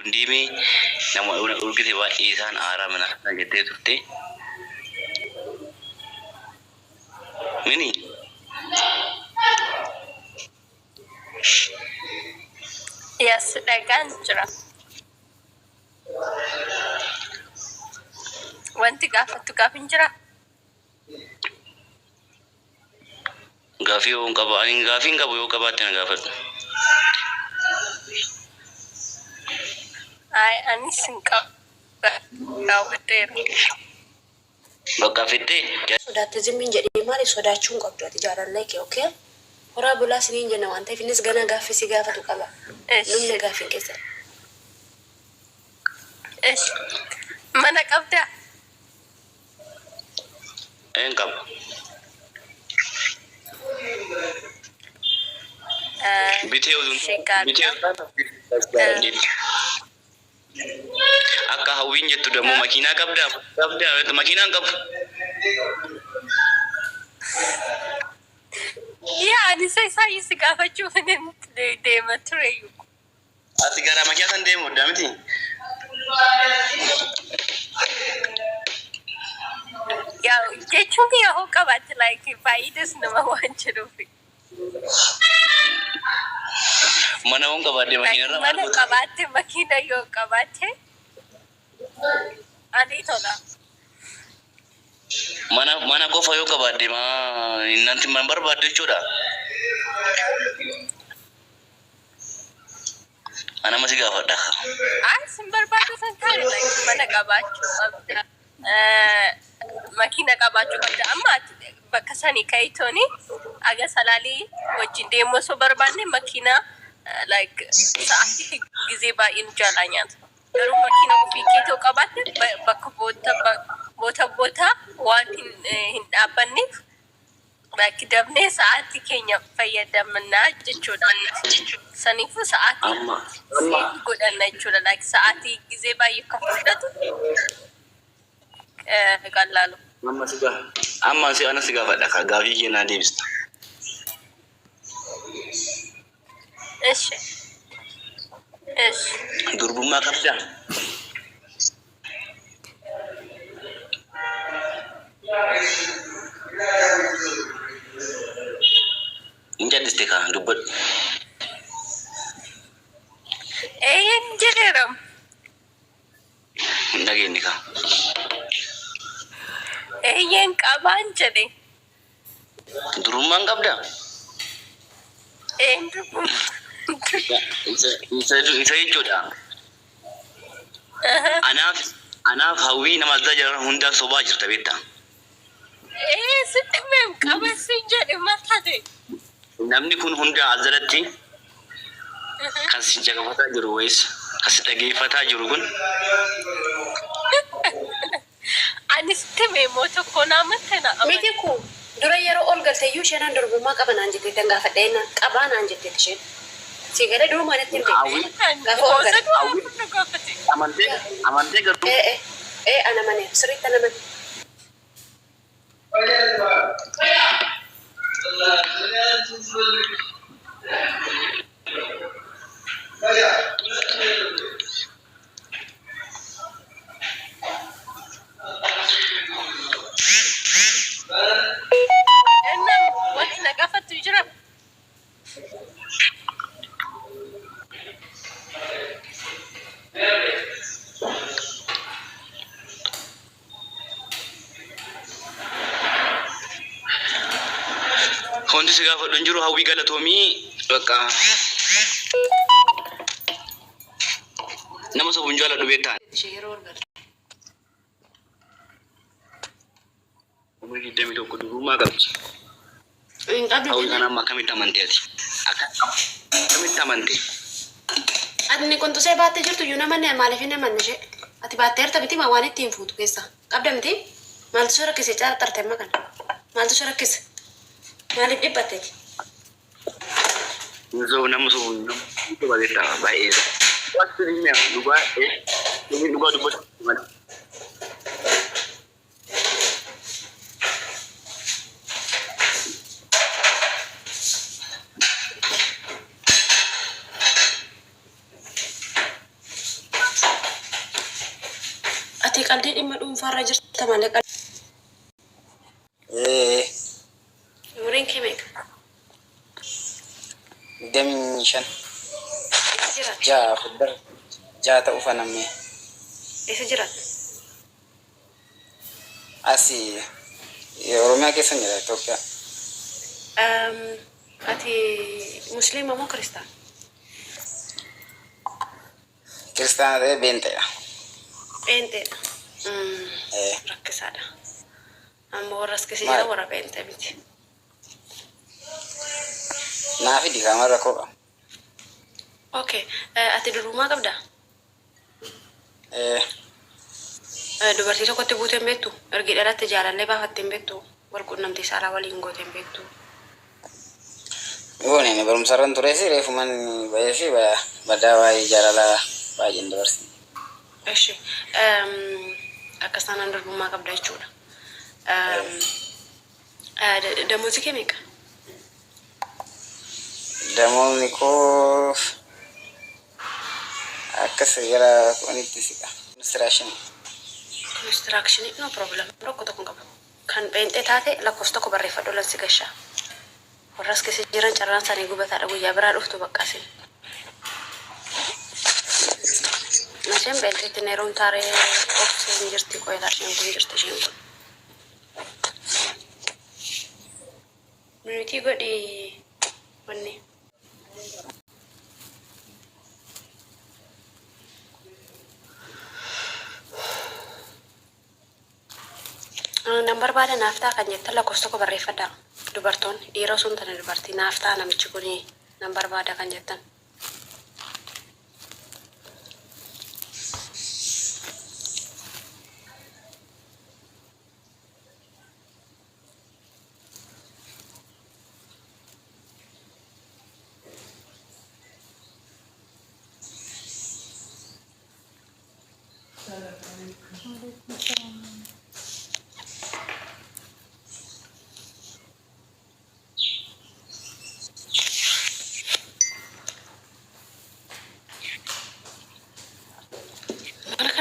Hundime nama urgite baay'ee isaan aaraa mana jettee turte. Mini Yes, dhagaan jira. Wanti gaafattu gaafin jira. Gaafii yoo qaba, ani gaafii qabu yoo qabaatte na gaafadhu. Ay, ani sin qaba. Gaafadheera. Bakka fittee sodaate zimmiin jedhee maali sodaachuun qabdu ati jaalallee kee okay? Horaa bulaa siniin jenna waan ta'eef innis ganaa gaaffii si gaafatu qaba. Numne gaaffiin keessa. Mana qabdaa? een qaba. Bitee akka hawwiin jettu dammoo makiinaa qabdaa? Qabdaa makiinaan qabu. Yaa ani sai si gaafachuuf deema tureyyuu. Ati gara makiinaa san deemu oddaa miti? Yaa jechuun yoo qabaate like faayidas nama waan jedhuufi. Mana on qabaate makiinaa mana qabaate makiina yoo qabaate ani tola. Mana qofa yoo qabaate innanti man barbaadde jechuudha. Ana masi gaafadha. Ay sin barbaadu san taane like mana qabaachuu qabda. Makiina qabaachuu qabda amma bakka sanii kayitooni aga salaalii wajjin deemuu osoo barbaanne makiina like sa'aatii gizee baay'een jaalaa nyaata. Garuu makiina ofii keetoo qabaatte bakka boota waan hin dhaabbanneef like dabnee sa'aatii keenya fayyadamnaa jechuudha. Saniifuu sa'aatii godhanna jechuudha. Like sa'aatii gizee baay'ee kan fudhatu qal'aalu. Amma si ana si gaafadha gaafii keenyaa deebista. Eshi. Durbummaa qabdaa? Injadiste kaa dubbadhu. Een jedheeram. Hin dhageenye kaa. Eeyyeen qabaan jedhe. Durummaan qabdaa? Een durbummaa. Isa jechuudha. Anaaf hawwii nama tajaajilan hundaa sobaa jirta beektaa? Sitti meem qabasiin jedhe matate. Namni kun hunda azalatti kan si jagafataa jiru wayis kan si dhageeffataa jiru kun. Ani sitti meemoo tokko naamatti na amane. Miti kun dura yeroo ol galteeyyuu isheenaan durbummaa qaba naan jettee kan gaafadheenna qabaa naan jettee isheen. Si gara durumaa natti hin beekne. Gaafa ol galte. Amantee gartuu. Ana mane sirriitti ana mane. Wanti na gaafattu jira. Wanti si gaafadhu hin jiru hawwii galatoomii bakka nama sobuun jaaladhu beektaa. Yeroo ol galte. Umrii 21 durbummaa qabdi. Hawwii kana amma akkamitti amantee ati? Akkamitti amantee? Ati kun tusee baattee jirtu iyyuu namanne maaliif hin namanne ishee? Ati baattee jirta miti waan ittiin fuutu keessa. Qabda miti? Maaltu soo rakkise caarxarte amma kana? Maaltu soo rakkise? Maaliif dhibbatteeti? Nzoo nama sobuun nama beektaa baay'ee. Waanti dhimma dhugaa dubbatu mala. ati qalbii dhimma dhuunfaarra jirta malee umuriin kee meeqa? 25 Eessa jiraata? ja'a fuddar ja'a ta'uu fanamee Eessa jiraata? asii Oromiyaa keessa jira Itoophiyaa. Ati musliima moo kiristaana? Kiristaana ta'ee beenteedha. Pheenxeedha. Rakkisaadha. Amma warra as keessa jira warra pheenxee miti. Naa fidi kamarra koo qaba. Okay. Ati durumaa qabdaa? Dubartii tokkotti buutee hin beektu? Ergi dhalatte jaalallee baafattee hin beektu? Wal quunnamtii saalaa waliin gootee hin beektu? Yoon barumsarran ture si reefuman bahee fi badaa waa'ee jaalalaa baay'een dabarsi. Eshi. Akka sanaan durbummaa qabda jechuudha. Damoozi kee meeqa? Damoonni koo akkas gara kunitti siqa. Construction no problem. Rokko tokko qaba. Kan pheenxee taate lakkoofsa tokko barreeffadhu lan si gashaa. Warra as keessa jiran carraan isaanii gubataadha guyyaa biraa dhuftu baqqaasin. Nasheen pheenxeetti neeroon taaree ofiiseen jirti qoyilaa isheen kun jirti isheen kun. Minuutii godhi wanni. Nan barbaada naaf ta'a kan jettan lakkoofsa tokko barreeffadhaa. Dubartoonni dhiira osoo hin taane dubartii naaf ta'a namichi kuni nan barbaada kan jettan.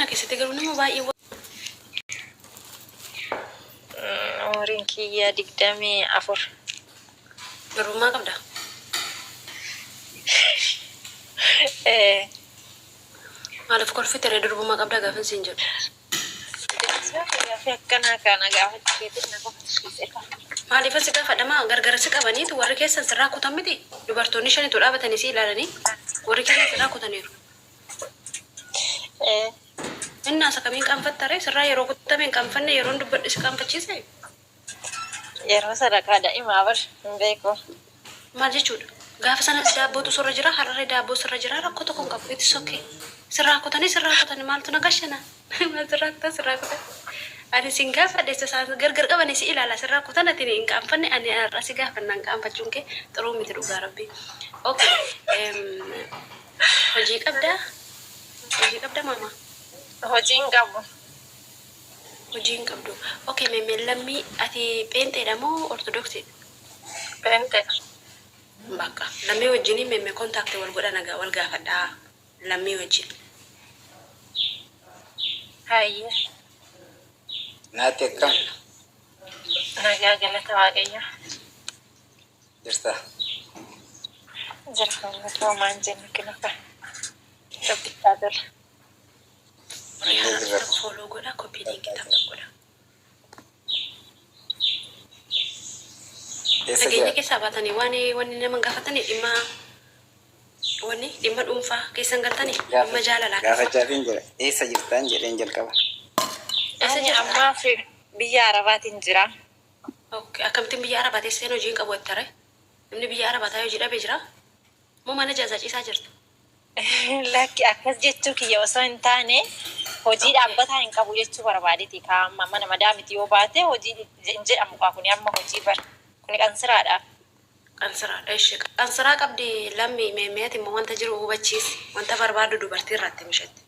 Keessatti garuu nama baay'ee umuriin kiyya 24. Durbummaa qabda? Maaliif kolfitee durbummaa qabda gaafa siin jedhu? Akkanaa kana gaafachuutiin na qofachiise. Maaliif asi gaafadhama gargarasi qabaniitu warri keessan sirraa kutan miti? Dubartoonni shanitu dhaabatanii si ilaalanii warri keessan sirraa kutaniiru. Inna sakamiin qaanfattare sirraa yeroo kutameen qaanfanne yeroon dubbadhisi qaanfachiise. Yeroo sadaqaa daa'imaa bar hin beeku. Maal jechuudha? Gaafa sanas daabbootu sirra jira hararee daabboo sirra jira rakkoo tokko hin qabu itti sokkee. Sirraa kutanii maaltu na gashana? Maal sirraa kutan? Ani sin gaafa dheessa isaan gargar qabanii si ilaala sirraa kutan ati hin qaanfanne ani asii gaafannaan qaanfachuun kee xiruu miti dhugaa rabbi. Okay. Hojii qabdaa? Hojii qabda maama? Hojii hin qabu. Hojii hin qabdu. Okay, lammii ati pheenxeedha moo ortodoksiidha? Pheenxeedha. Bakka. Lammii wajjin memme kontaaktii wal godha nagaa wal gaafadhaa. Lammii wajjin. Hayyee. Naatti akkam Nagaa galata waaqayyaa. jirta? Jirfamatu maan jennu kinafa. Rabbitaa dura. Follow godha koppii linkii tapha godha. Nageenya keessaa baatanii waan nama gaafatanii dhimma dhuunfaa keessan galtanii dhimma jaalalaa. Gaafachaatiin jira. Eessa jirtaan jedheen jalqaba. Ani ammaa fi biyya Arabaatiin jira. Okay, akkamittiin biyya Arabaa teesseen hojii hin qabu jettare? Namni biyya Arabaa taa'ee hojii dhabee jira? Moo mana jaazaa ciisaa jirta? Lakki akkas jechuu kiyya osoo hin taane hojii dhaabbataa hin qabu jechuu barbaadeeti kaa'amma mana madaamiti yoo baate hojii hin jedhamu kaa kuni amma hojii bar kuni qansiraadha. Qansiraadha ishee qansiraa qabdi lammi meemeeti immoo wanta jiru hubachiisi wanta barbaadu dubartii irratti mishetti.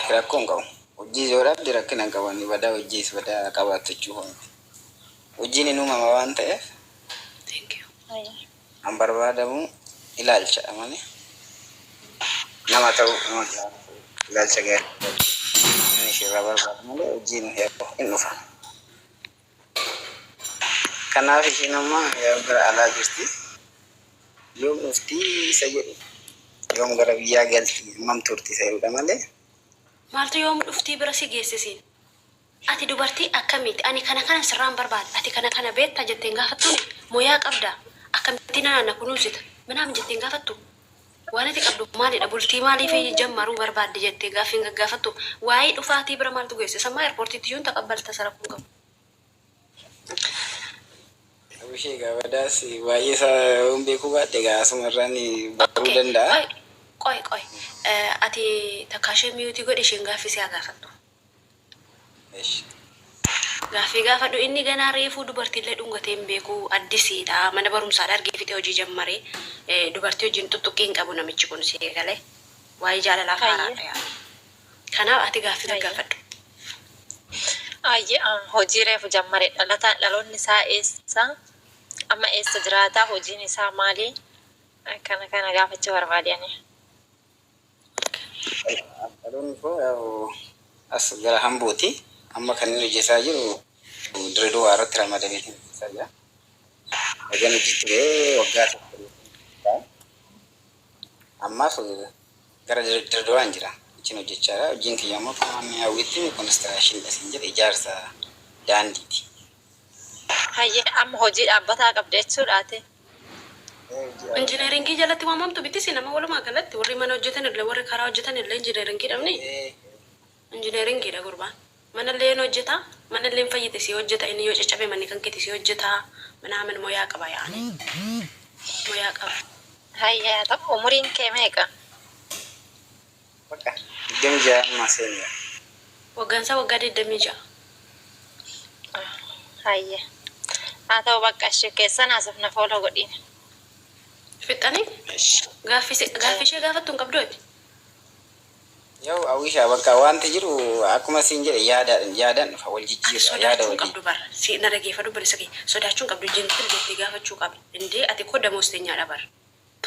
Rakkoo hin qabu. Hojii yoo dhabde rakkina hin qaban badaa hojiis badaa qabaatachuu hoomti. Hojiin hin uumama waan ta'eef. Thank you. An barbaadamu ilaalcha malee nama ta'u ilaalcha gaarii. ishirraa barbaada malee wajjin hin dhufan. Kanaaf ishiin amma yoo gara alaa jirti yoom dhufti isa jedhu yoom gara biyyaa galti hammam turti isa jedhudha malee. Maaltu yoom dhuftii bira si geessisiin? Ati dubartii akkamiiti? Ani kana sirraan barbaada. Ati kana beektaa jetteen gaafattuuni moyaa qabdaa? Akkamitti naanna kunuunsita? Manaam jetteen gaafattu? Waan ati qabdu maalidha? Bultii maaliif jammaruu barbaadde jettee gaaffiin gaggaafattu? Waa'ee dhufaatii bira maaltu geesse? Sammaa eerpoortiitti yuun taqabbalta sarakuu qabu. Abishee gaafadaas baay'ee isaa hin beeku baadhe gaasumarraan baruu danda'a. Qoy. Ati takkaashee miyuutii godhe isheen gaaffisee haa gaafattu. Gaaffii gaafadhu inni ganaa reefuu dubartiillee dhungatee hin beeku addisiidha. Mana barumsaadha argee fixee hojii jammaree dubartii wajjin tuttuqqii hin qabu namichi kun si eegalee waa'ee jaalalaaf haaraadha yaada. Kanaaf ati gaaffii gaggaafadhu. Hojii reefu jammaree dhaloonni isaa eessa? Amma eessa jiraataa? Hojiin isaa maali? Kana gaafachuu barbaadani. Dhaloonni koo as gara Hambooti. Amma kan inni hojjetaa jiru Dirreedawaa irratti ramadamee hojjetaa jira. Egaa hojii turee waggaa tokko ammaaf gara Dirreedawaan jira. Hojiin hojjechaa jira. Hojiin kiyya immoo kan hawwitti konistiraashinii isin jedhe ijaarsa daandiiti. Amma hojii dhaabbataa qabda jechuudhaati. Injineeringii jalatti waamamtu bittisi nama walumaa galatti warri mana hojjetan illee warri karaa hojjetan illee injineeringii dhabni. Injineeringiidha gurbaan. Mana illee hojjeta, mana illee fayyite si hojjeta inni yoo caccabe manni kan keeti si hojjeta. Mana aman moyaa qaba yaani. Moyaa qaba. Ta'u umuriin kee meeqa? Bakka 26 maaseenya. Waggaansaa waggaa 26. Haa ta'u bakka ishee keessa naasaf na fooloo godhiin. Fixanii? Gaaffishee gaafattu hin qabdooti. Yoo Awisha bakka wanti jiru akkuma siin jedhe yaadaan dhufa wal jijjiirra yaada wajjin. Qabdu bara si na dhageeffadhu bari saki sodaachuun qabdu jentil jettee gaafachuu qabdi. Indee ati koo damoosteenyaadha bara.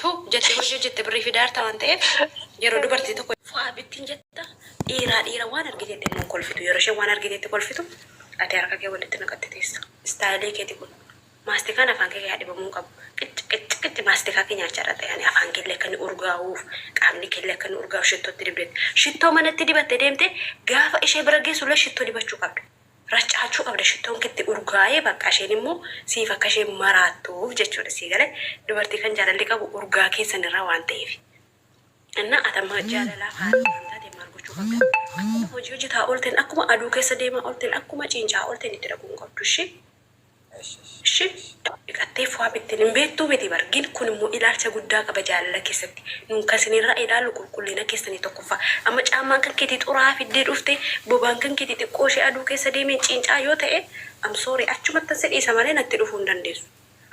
Tu jettee hojii jettee birrii fidaarta waan ta'eef yeroo dubartii tokko fa'aa bittiin jetta dhiira waan argiteetti immoo kolfitu yeroo isheen waan argiteetti kolfitu ati harka kee walitti naqatte teessa. Istaayilee keeti kun maastikaan afaan kee dhibamuu qabu. Qicci maastikaa kee nyaachaa ta'anii afaan keellee akka inni urgaa'uuf qaamni keellee akka inni urgaa'uuf shittootti dibdeetti. Shittoo manatti dibattee deemte gaafa ishee bira geessullee shittoo dibachuu qabda. Raccachuu qabda shittoon keetti urgaa'ee bakka isheen immoo siif akka isheen maraattuuf jechuudha sii galee dubartii kan jaalalli qabu urgaa keessan irraa waan ta'eef. Inna atamma jaalalaa faana taate maal gochuu qabda? Hojii hojjetaa oolteen akkuma aduu keessa deemaa oolteen akkuma ciincaa oolteen itti dhaquu hin qabdu ishee. Dhiqattee fu'aa bittiin hin beektuu miti bargin kun immoo ilaalcha guddaa qaba jaalala keessatti. Nuun kasinirraa ilaalu qulqullina keessanii tokkoffaa. Amma caammaan kan keetii xuraa fiddee dhufte bobaan kan keetii xiqqoo ishee aduu keessa deemeen ciincaa yoo ta'e amsooree achumatti as dhiisa malee natti dhufuu hin dandeessu.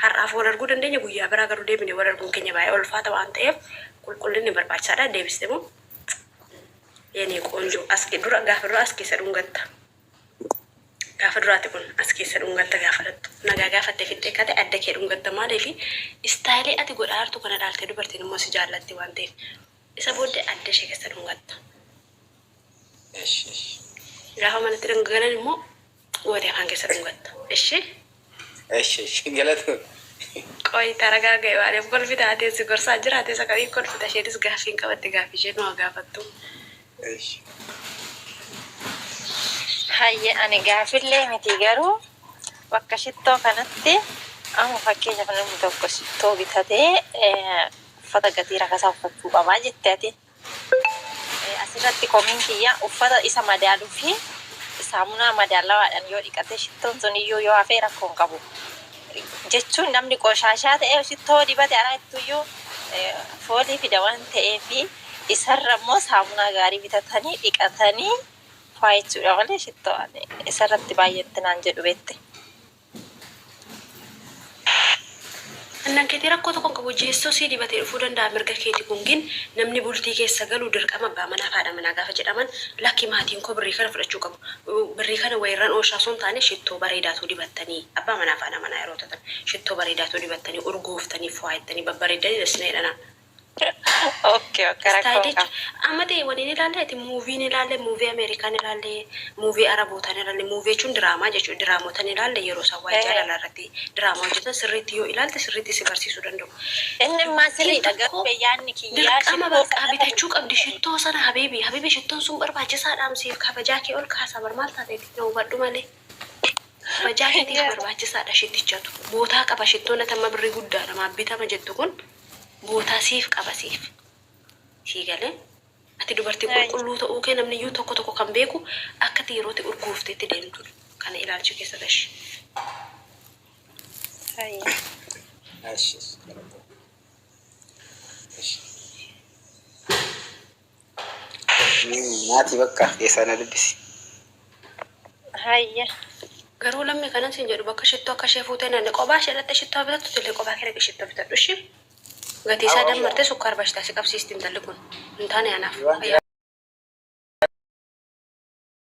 Har'aaf wal arguu dandeenya guyyaa biraa garuu deebine wal arguun keenya baay'ee ulfaata waan ta'eef qulqullinni barbaachisaadha deebiste moo yeenii qoonjoo as dura gaafa dura as keessa dhungatta. Gaafa duraati kun as keessa dhungatta gaafatattu. Nagaa gaafattee fixxee kate adda kee dhungatta maaliifi istaayilee ati godhaartu kana dhaaltee dubartiin immoo si jaallatti waan ta'eef isa booddee adda ishee keessa dhungatta. Gaafa manatti dhungagalan immoo wootee afaan keessa dhungatta. Galatu. Qoy taragaa ga'e waaleef kolfi taatee si gorsaa jiraatee sakarii kolfita isheenis gaaffiin qabatte gaaffii ishee nuu gaafattu. Ani gaafillee miti garuu bakka shittoo kanatti amma fakkeenyaaf namni tokko shittoo bitatee uffata gatii rakasaa uffachuu qabaa jette ati. Asirratti komiin kiyya uffata isa madaaluu fi saamunaa madaalawaadhaan yoo dhiqate shittoon sun iyyuu yoo hafee rakkoo hin qabu. Jechuun namni qoshaashaa ta'ee shittoo dibate alaattuyyuu foolii fida waan ta'eef isarra immoo saamunaa gaarii bitatanii dhiqatanii faayichuudha malee shittoo isarratti baay'eetti naan jedhu beette. Annan keetii rakkoo tokko qabu jeessoo sii dibatee dhufuu danda'a mirga keeti kungin namni bultii keessa galuu dirqama abbaa manaa fi haadha manaa gaafa jedhaman lakki maatiin koo birrii kana fudhachuu qabu. Birrii kana wayirran oolshaa sun taane shittoo bareedaatu dibattanii abbaa manaa fi haadha manaa yeroo ta'an shittoo bareedaatu dibattanii urgooftanii faayittanii babbareedanii dasnee dhanaan. Okay, okay, rakkoo Style qaba. amma ta'e waliin ilaalle ati muuviin ilaalle muuvii Ameerikaan ilaalle muuvii Arabootaan ilaalle muuvii jechuun diraamaa jechuudha diraamotaan ilaalle yeroo isaan waa'ee jaalalaa irratti diraamaa hojjetan sirriitti yoo ilaalte sirriitti si barsiisuu danda'u. Inni maasiriidha garuu yaadni kiyyaa Dirqama bakka bitachuu qabdi shittoo sana habiibi shittoon sun barbaachisaadhaam siif kabajaa kee ol kaasaa barmaal taateeti na hubadhu malee. Kabajaa keetiif barbaachisaadha shittichatu. Bootaa qaba shittoon atamma birrii guddaa namaaf bitama jettu kun bootaa siif qaba siif. Siigalee ati dubartii qulqulluu ta'uu kee namni iyyuu tokko tokko kan beeku akka yerootti urgoofteetti deemtu kana ilaalchuu keessa gashi. Naati bakka keessaa na dubbisi. Hayya. Garuu lammii kanan siin jedhu bakka shittoo akka ishee fuutee nanne qophaa ishee dhattee shittoo bitattu tillee qophaa kee dhaqee shittoo bitadhu ishee. Gatii isaa dammartee sukkaara bashtaa si qabsiisti intalli kun hin taane anaaf.